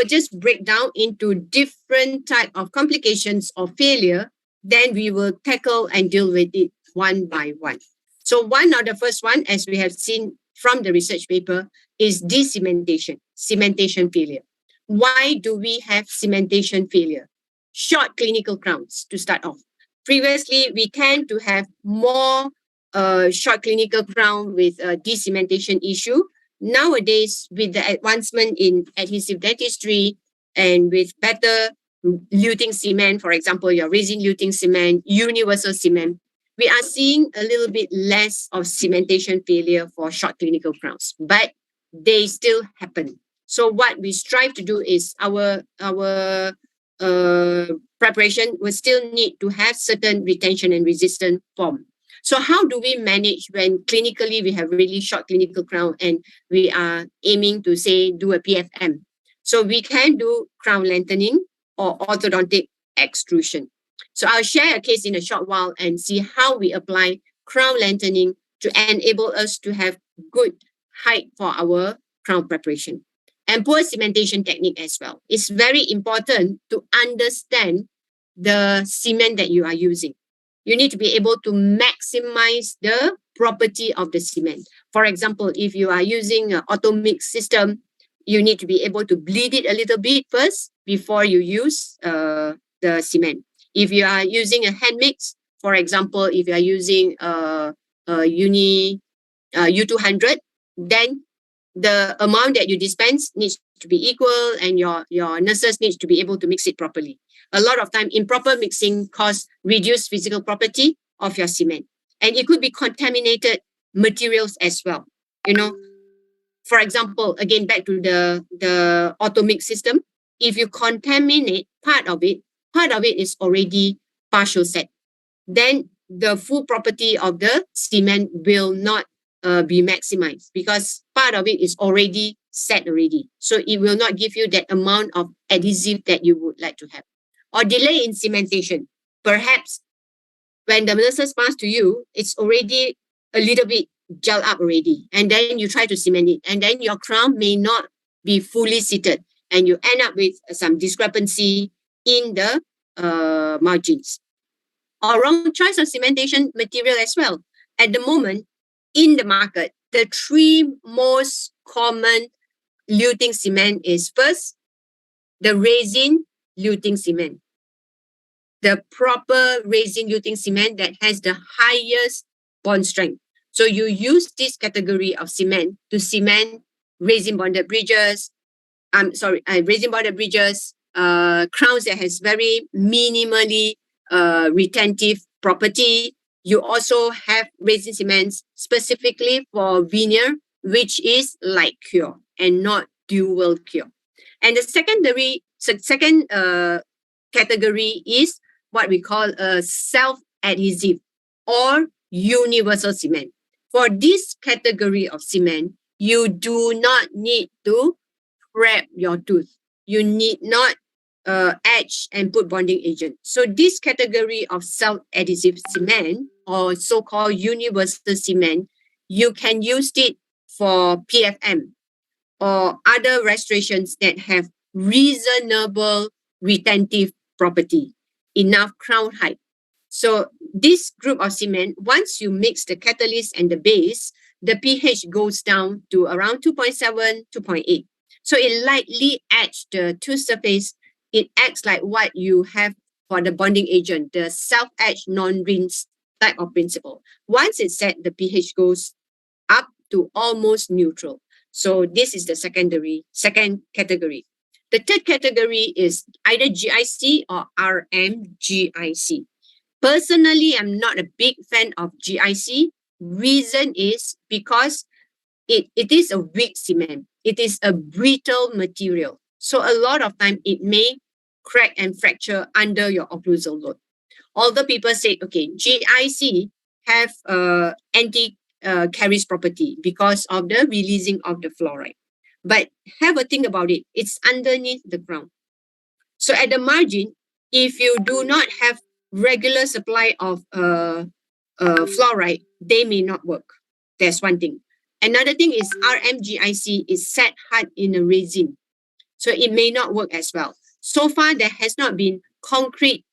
will just break down into different type of complications or failure. Then we will tackle and deal with it one by one. So one of the first one, as we have seen from the research paper, is decementation, cementation failure. Why do we have cementation failure? Short clinical crowns to start off. Previously, we tend to have more short clinical crown with a decementation issue. Nowadays, with the advancement in adhesive dentistry and with better luting cement, for example, your resin luting cement, universal cement, we are seeing a little bit less of cementation failure for short clinical crowns, but they still happen. So what we strive to do is our preparation will still need to have certain retention and resistant form. So how do we manage when clinically we have really short clinical crown and we are aiming to say do a PFM? So we can do crown lengthening or orthodontic extrusion. So I'll share a case in a short while and see how we apply crown lengthening to enable us to have good height for our crown preparation. And poor cementation technique as well. It's very important to understand the cement that you are using. You need to be able to maximize the property of the cement. For example, if you are using an auto mix system, you need to be able to bleed it a little bit first before you use the cement. If you are using a hand mix, for example, if you are using U200, then the amount that you dispense needs to be equal and your nurses needs to be able to mix it properly. A lot of time, improper mixing cause reduced physical property of your cement. And it could be contaminated materials as well. You know, for example, again, back to the auto mix system, if you contaminate part of it is already partial set. Then the full property of the cement will not be maximized because part of it is already set already. So it will not give you that amount of adhesive that you would like to have. Or delay in cementation. Perhaps when the nurses pass to you, it's already a little bit gel up already. And then you try to cement it. And then your crown may not be fully seated. And you end up with some discrepancy in the margins. Or wrong choice of cementation material as well. At the moment, in the market, the three most common luting cement is first, the resin luting cement. The proper resin luting cement that has the highest bond strength. So you use this category of cement to cement resin bonded bridges, crowns that has very minimally retentive property. You also have resin cements specifically for veneer, which is light cure and not dual cure. And the second category is what we call a self-adhesive or universal cement. For this category of cement, you do not need to prep your tooth. You need not etch and put bonding agent. So this category of self-adhesive cement or so-called universal cement, you can use it for PFM or other restorations that have reasonable retentive property, enough crown height. So this group of cement, once you mix the catalyst and the base, the pH goes down to around 2.7, 2.8. So it lightly etches the tooth surface. It acts like what you have for the bonding agent, the self-etch non-rinse type of principle. Once it's set, the pH goes up to almost neutral. So this is the second category. The third category is either GIC or RMGIC. Personally, I'm not a big fan of GIC. Reason is because it is a weak cement. It is a brittle material. So a lot of time it may crack and fracture under your occlusal load. Although people say, okay, GIC have anti-caries property because of the releasing of the fluoride. But have a think about it. It's underneath the crown. So at the margin, if you do not have regular supply of fluoride, they may not work. That's one thing. Another thing is RMGIC is set hard in a resin. So it may not work as well. So far, there has not been concrete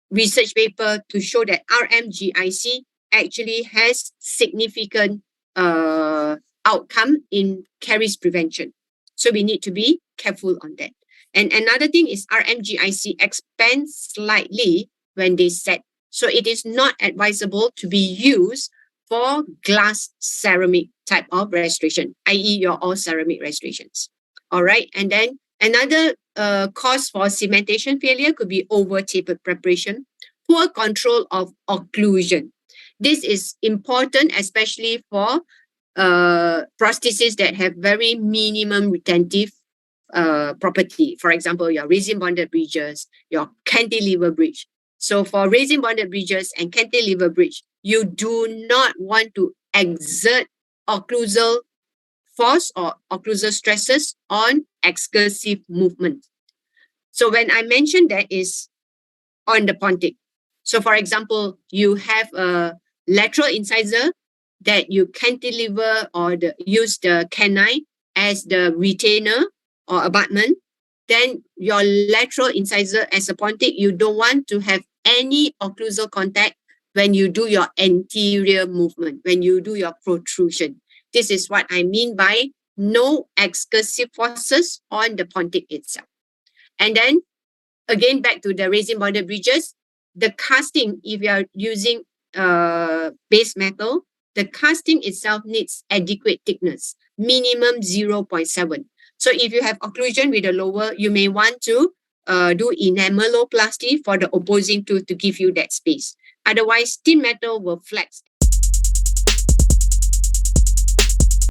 research paper to show that RMGIC actually has significant outcome in caries prevention. So we need to be careful on that. And another thing is RMGIC expands slightly when they set. So it is not advisable to be used for glass ceramic type of restoration, i.e. your all ceramic restorations. All right. And then another cause for cementation failure could be over-tapered preparation, poor control of occlusion. This is important, especially for prostheses that have very minimum retentive property. For example, your resin bonded bridges, your cantilever bridge. So for resin bonded bridges and cantilever bridge, you do not want to exert occlusal force or occlusal stresses on excursive movement. So when I mentioned that is on the pontic. So for example, you have a lateral incisor that you cantilever or use the canine as the retainer or abutment. Then your lateral incisor as a pontic, you don't want to have any occlusal contact when you do your anterior movement, when you do your protrusion. This is what I mean by no excursive forces on the pontic itself. And then again, back to the resin bonded bridges, the casting, if you are using base metal, the casting itself needs adequate thickness, minimum 0.7. So if you have occlusion with the lower, you may want to do enameloplasty for the opposing tooth to give you that space. Otherwise, thin metal will flex